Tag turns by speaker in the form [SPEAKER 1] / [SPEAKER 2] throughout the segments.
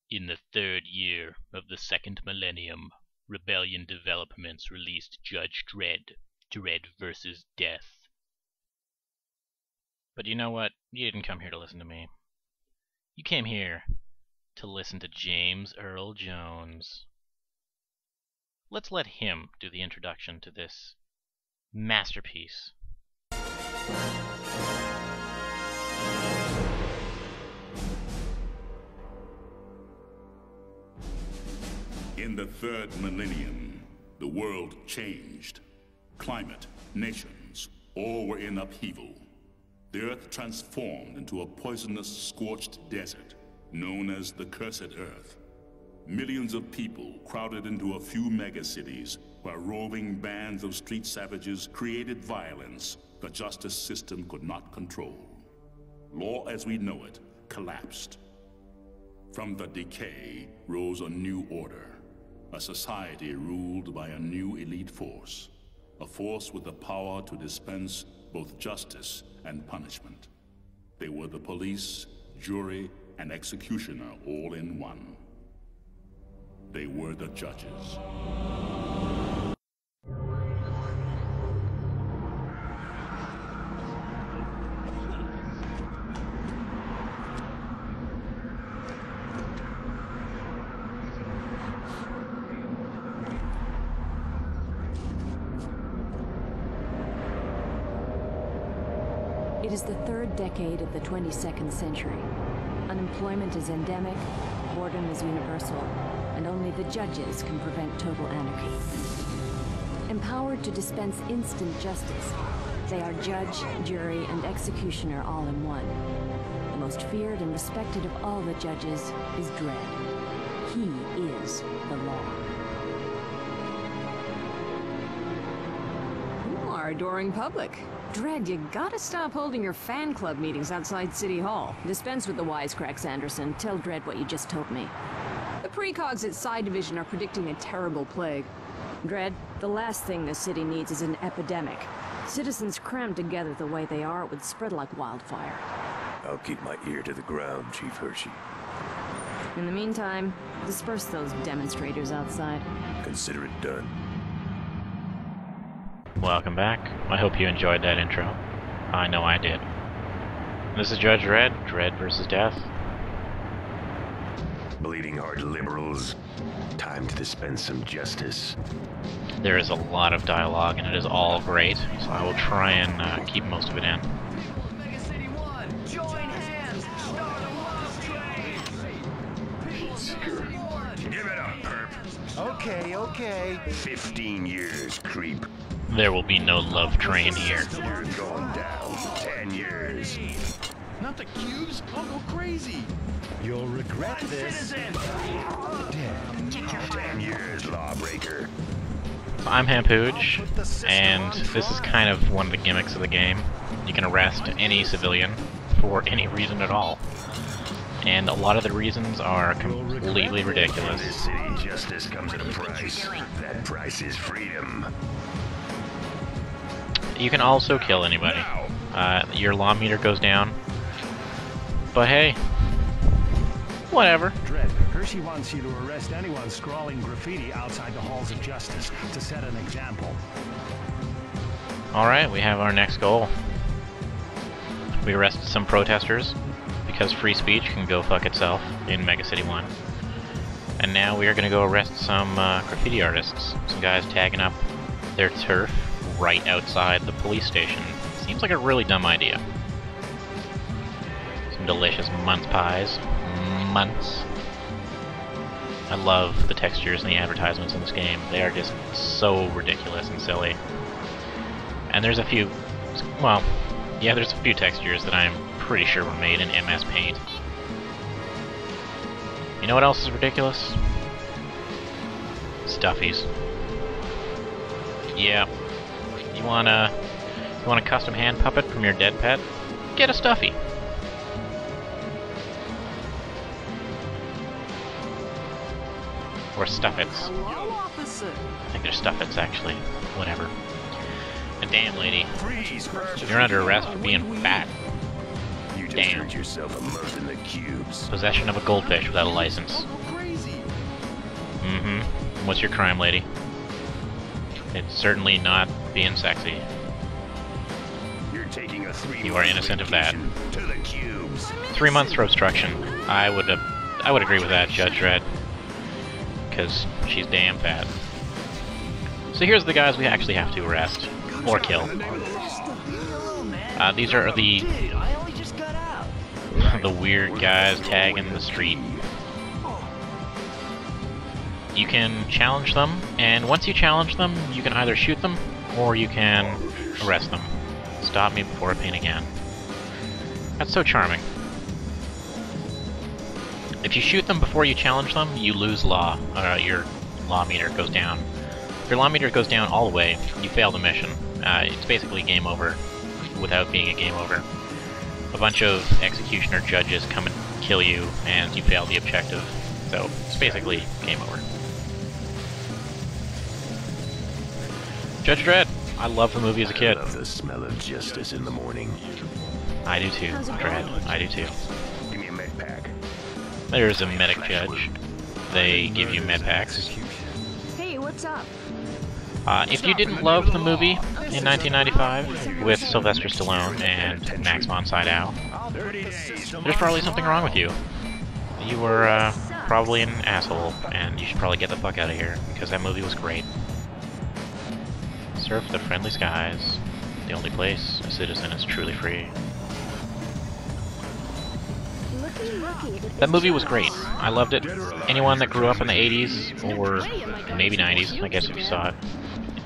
[SPEAKER 1] In the third year of the second millennium, Rebellion Developments released Judge Dredd, Dredd vs. Death. But you know what? You didn't come here to listen to me. You came here to listen to James Earl Jones. Let's let him do the introduction to this masterpiece.
[SPEAKER 2] In the third millennium, the world changed. Climate, nations, all were in upheaval. The earth transformed into a poisonous, scorched desert, known as the Cursed Earth. Millions of people crowded into a few megacities, where roving bands of street savages created violence the justice system could not control. Law as we know it collapsed. From the decay rose a new order. A society ruled by a new elite force. A force with the power to dispense both justice and punishment. They were the police, jury, and executioner all in one. They were the judges.
[SPEAKER 3] It is the third decade of the 22nd century. Unemployment is endemic, boredom is universal, and only the judges can prevent total anarchy. Empowered to dispense instant justice, they are judge, jury, and executioner all in one. The most feared and respected of all the judges is Dredd. He is the law.
[SPEAKER 4] You are adoring public. Dredd, you gotta stop holding your fan club meetings outside City Hall.
[SPEAKER 3] Dispense with the wisecracks, Anderson. Tell Dredd what you just told me.
[SPEAKER 4] The precogs at Psi Division are predicting a terrible plague.
[SPEAKER 3] Dredd, the last thing this city needs is an epidemic. Citizens crammed together the way they are, it would spread like wildfire.
[SPEAKER 5] I'll keep my ear to the ground, Chief Hershey.
[SPEAKER 3] In the meantime, disperse those demonstrators outside.
[SPEAKER 5] Consider it done.
[SPEAKER 1] Welcome back. I hope you enjoyed that intro. I know I did. This is Judge Dredd, Dredd vs. Death.
[SPEAKER 5] Bleeding heart liberals, time to dispense some justice.
[SPEAKER 1] There is a lot of dialogue and it is all great, so I will try and keep most of it in.
[SPEAKER 5] Give it up, perp.
[SPEAKER 6] Okay.
[SPEAKER 5] 15 years, creep.
[SPEAKER 1] There will be no love train here.
[SPEAKER 5] You're going down. 10 years.
[SPEAKER 6] Not the cubes? I'll go crazy. You'll regret this. Dead.
[SPEAKER 5] 10 years, lawbreaker.
[SPEAKER 1] So I'm Hampooge, and this is kind of one of the gimmicks of the game. You can arrest any civilian for any reason at all. And a lot of the reasons are completely ridiculous.
[SPEAKER 5] This city justice comes at a price. That price is freedom.
[SPEAKER 1] You can also kill anybody. Your law meter goes down. But hey, whatever.
[SPEAKER 6] Dredd, Hershey wants you to arrest anyone scrawling graffiti outside the halls of justice to set an example.
[SPEAKER 1] Alright, we have our next goal. We arrested some protesters, because free speech can go fuck itself in Mega City 1. And now we are going to go arrest some graffiti artists. Some guys tagging up their turf right outside the police station. Seems like a really dumb idea. Some delicious Muntz pies. Muntz. I love the textures and the advertisements in this game. They are just so ridiculous and silly. And there's a few... well, yeah, there's a few textures that I'm pretty sure were made in MS Paint. You know what else is ridiculous? Stuffies. Yeah. You want a custom hand puppet from your dead pet? Get a Stuffy. Or Stuffits.
[SPEAKER 4] Hello, officer.
[SPEAKER 1] I think they're Stuffits, actually. Whatever. And damn, lady.
[SPEAKER 5] Freeze,
[SPEAKER 1] You're under arrest for being fat.
[SPEAKER 5] You
[SPEAKER 1] Damn.
[SPEAKER 5] Earned yourself a month in the cubes.
[SPEAKER 1] Possession of a goldfish without a license.
[SPEAKER 6] I'll go crazy.
[SPEAKER 1] Mm-hmm. What's your crime, lady? It's certainly not being sexy.
[SPEAKER 5] You're taking a 3
[SPEAKER 1] You are innocent of that.
[SPEAKER 5] to the cubes.
[SPEAKER 1] 3 months for obstruction. I would agree with that, Judge Dredd. Because she's damn fat. So here's the guys we actually have to arrest. Or kill. These are the weird guys tagging the street. You can challenge them, and once you challenge them, you can either shoot them, or you can arrest them. Stop me before I paint again. That's so charming. If you shoot them before you challenge them, you lose law. Your law meter goes down. If your law meter goes down all the way, you fail the mission. It's basically game over, without being a game over. A bunch of executioner judges come and kill you, and you fail the objective. So, it's basically game over. Judge Dredd. I loved the movie as a kid.
[SPEAKER 5] I love the smell of justice in the morning.
[SPEAKER 1] I do too, Dredd. I do too.
[SPEAKER 5] Give me a med pack.
[SPEAKER 1] There's a medic judge. They give you med packs.
[SPEAKER 4] Hey, what's up?
[SPEAKER 1] If you didn't love the movie in 1995 with Sylvester Stallone and Max von Sydow, there's probably something wrong with you. You were probably an asshole, and you should probably get the fuck out of here, because that movie was great. Surf the friendly skies, the only place a citizen is truly free. That movie was great. I loved it. Anyone that grew up in the 80s, or maybe 90s, I guess if you saw it.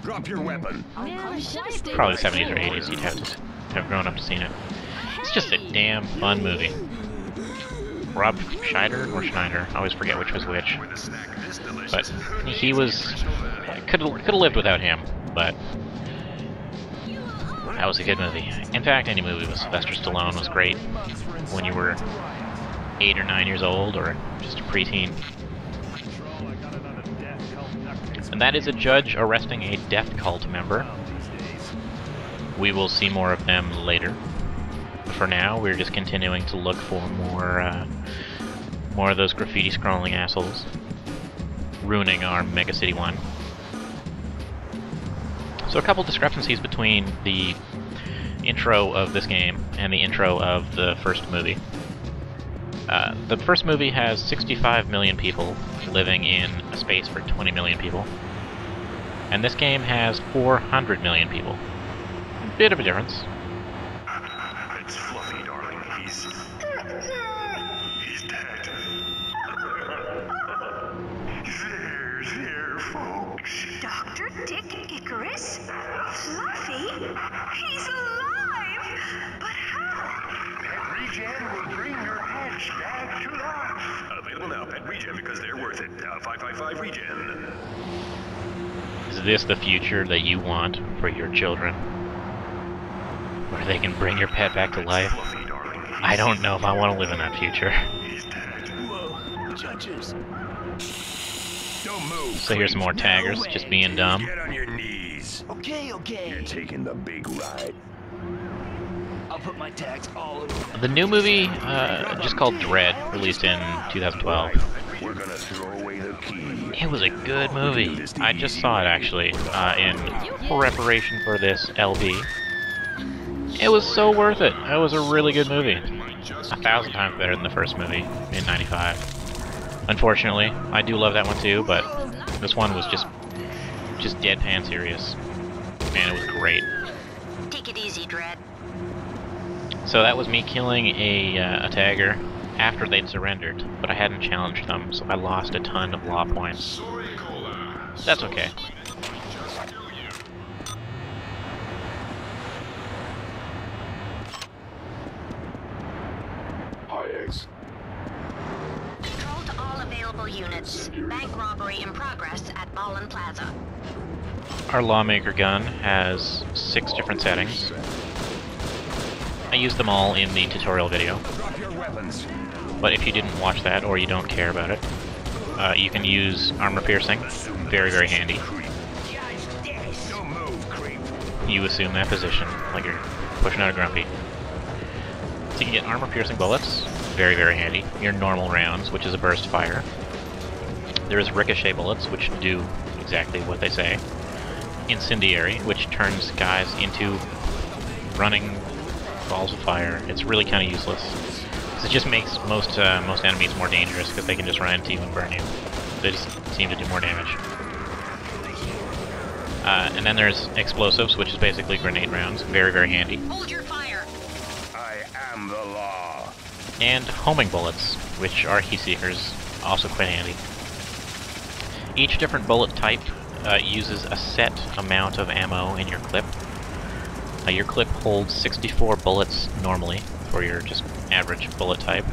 [SPEAKER 5] Drop your weapon.
[SPEAKER 1] Probably the 70s or 80s, you'd have to have grown up to seen it. It's just a damn fun movie. Rob Schneider or Schneider, I always forget which was which. But he was... could have lived without him, but... that was a good movie. In fact, any movie with Sylvester Stallone was great when you were 8 or 9 years old, or just a preteen. And that is a judge arresting a death cult member. We will see more of them later. For now, we're just continuing to look for more of those graffiti scrolling assholes ruining our Mega City 1. So a couple discrepancies between the intro of this game and the intro of the first movie. The first movie has 65 million people living in a space for 20 million people. And this game has 400 million people. A bit of a difference.
[SPEAKER 5] It's Fluffy, darling. He's dead. There, folks.
[SPEAKER 7] Dr. Dick Icarus? Fluffy? He's alive! But how?
[SPEAKER 5] Pet Regen will bring your pets back to life. Available now, Pet Regen, because they're worth it. 555 Regen.
[SPEAKER 1] Is this the future that you want for your children? Where they can bring your pet back to life?
[SPEAKER 5] Fluffy, darling.
[SPEAKER 1] I don't know if I want to live in that future.
[SPEAKER 5] He's dead. Whoa, judges. Don't move.
[SPEAKER 1] So here's some more taggers, just being dumb.
[SPEAKER 5] Get on your knees.
[SPEAKER 6] Okay.
[SPEAKER 5] You're taking the big ride.
[SPEAKER 6] I'll put my tags all over.
[SPEAKER 1] The new movie, just called Dredd, released in 2012.
[SPEAKER 5] We're gonna throw away the key.
[SPEAKER 1] It was a good movie. I just saw it actually, in preparation for this LP. It was so worth it. It was a really good movie. 1,000 times better than the first movie in '95. Unfortunately, I do love that one too, but this one was just deadpan serious. Man, it was great.
[SPEAKER 7] Take it easy, Dredd.
[SPEAKER 1] So that was me killing a tagger after they'd surrendered, but I hadn't challenged them, so I lost a ton of law points. That's okay.
[SPEAKER 7] Control to all available units. Bank robbery in progress at Ballin Plaza.
[SPEAKER 1] Our Lawmaker gun has 6 different settings. I used them all in the tutorial video.
[SPEAKER 5] Drop your weapons.
[SPEAKER 1] But if you didn't watch that, or you don't care about it, you can use armor piercing. Very, very handy.
[SPEAKER 5] Don't move, creep.
[SPEAKER 1] You assume that position, like you're pushing out a grumpy. you can get armor-piercing bullets, very, very handy. Your normal rounds, which is a burst fire. There's ricochet bullets, which do exactly what they say. Incendiary, which turns guys into running balls of fire. It's really kind of useless. Because it just makes most enemies more dangerous, because they can just run into you and burn you. They just seem to do more damage. And then there's explosives, which is basically grenade rounds. Very, very handy.
[SPEAKER 7] Hold your fire.
[SPEAKER 5] I am the law.
[SPEAKER 1] And homing bullets, which are heat seekers, also quite handy. Each different bullet type uses a set amount of ammo in your clip. Your clip holds 64 bullets normally for your just average bullet type,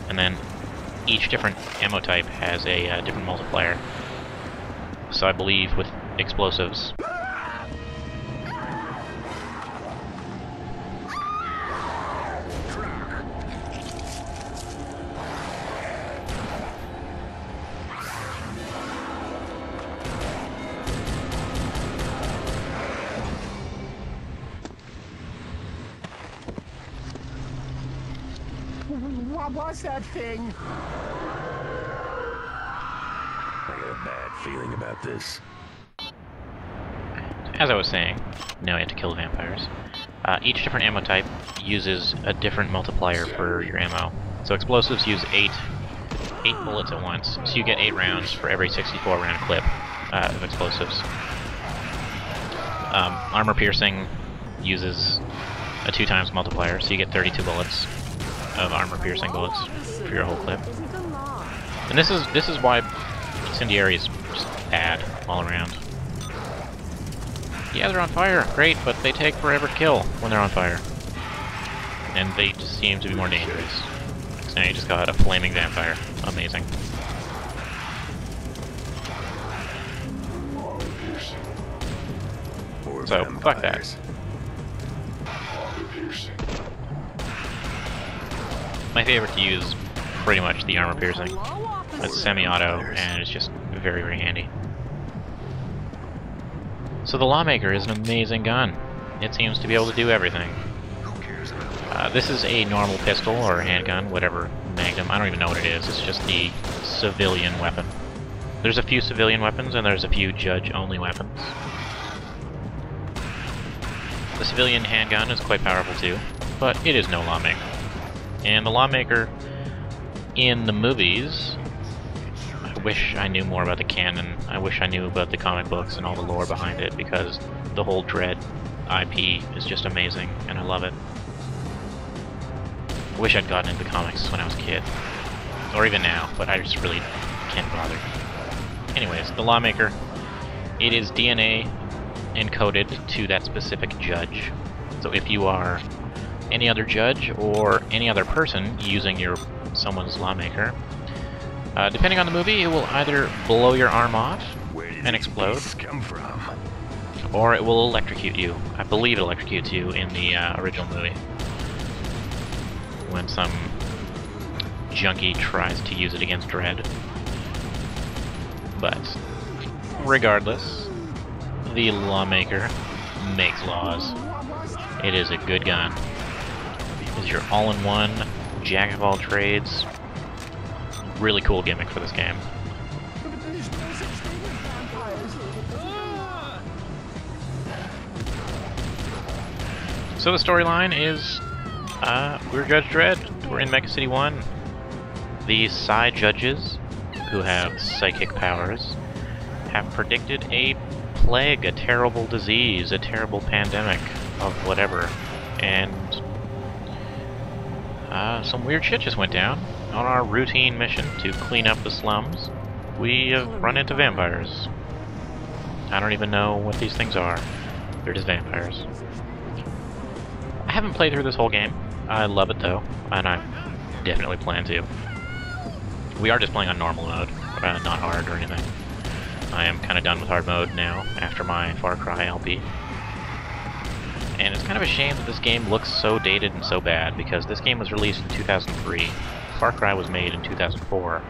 [SPEAKER 1] and then each different ammo type has a different multiplier. So I believe with explosives,
[SPEAKER 6] What was that thing?
[SPEAKER 5] I got a bad feeling about this.
[SPEAKER 1] as I was saying, now you have to kill vampires. Each different ammo type uses a different multiplier for your ammo. So explosives use 8 bullets at once, so you get 8 rounds for every 64 round clip of explosives. Armor piercing uses a 2 times multiplier, so you get 32 bullets of armor piercing bullets for your whole clip. And this is why incendiary is just bad all around. Yeah, they're on fire, great, but they take forever to kill when they're on fire. And they just seem to be more dangerous. So now you just got a flaming vampire. Amazing. So, fuck that. My favorite to use, pretty much the armor piercing. It's semi-auto, and it's just very, very handy. So the Lawmaker is an amazing gun. It seems to be able to do everything. This is a normal pistol, or handgun, whatever, Magnum, I don't even know what it is. It's just the civilian weapon. There's a few civilian weapons, and there's a few judge-only weapons. The civilian handgun is quite powerful too, but it is no Lawmaker. And the Lawmaker in the movies, I wish I knew more about the canon. I wish I knew about the comic books and all the lore behind it, because the whole Dredd IP is just amazing, and I love it. I wish I'd gotten into comics when I was a kid, or even now, but I just really can't bother. Anyways, the Lawmaker, it is DNA encoded to that specific judge. So if you are any other judge or any other person using someone's Lawmaker, depending on the movie, it will either blow your arm off and explode,
[SPEAKER 5] Come from?
[SPEAKER 1] or it will electrocute you. I believe it electrocutes you in the original movie, when some junkie tries to use it against Dredd. But regardless, the Lawmaker makes laws. It is a good gun. It is your all-in-one, jack-of-all-trades. Really cool gimmick for this game. So the storyline is, we're Judge Dredd. We're in Mega City 1. These side judges, who have psychic powers, have predicted a plague, a terrible disease, a terrible pandemic of whatever. And some weird shit just went down. On our routine mission to clean up the slums, we have run into vampires. I don't even know what these things are. They're just vampires. I haven't played through this whole game. I love it though, and I definitely plan to. We are just playing on normal mode, not hard or anything. I am kind of done with hard mode now, after my Far Cry LP. And it's kind of a shame that this game looks so dated and so bad, because this game was released in 2003. Far Cry was made in 2004.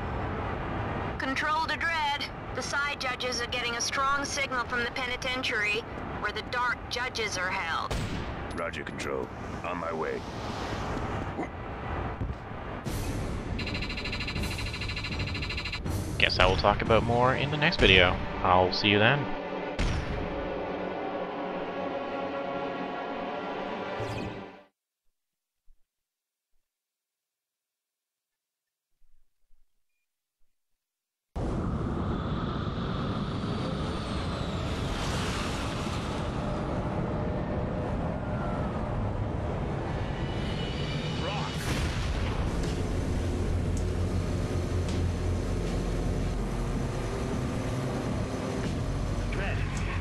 [SPEAKER 7] Control to Dredd. The side judges are getting a strong signal from the penitentiary, where the dark judges are held.
[SPEAKER 5] Roger, Control. On my way.
[SPEAKER 1] guess I will talk about more in the next video. I'll see you then.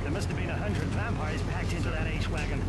[SPEAKER 8] There must have been 100 vampires packed into that H-Wagon.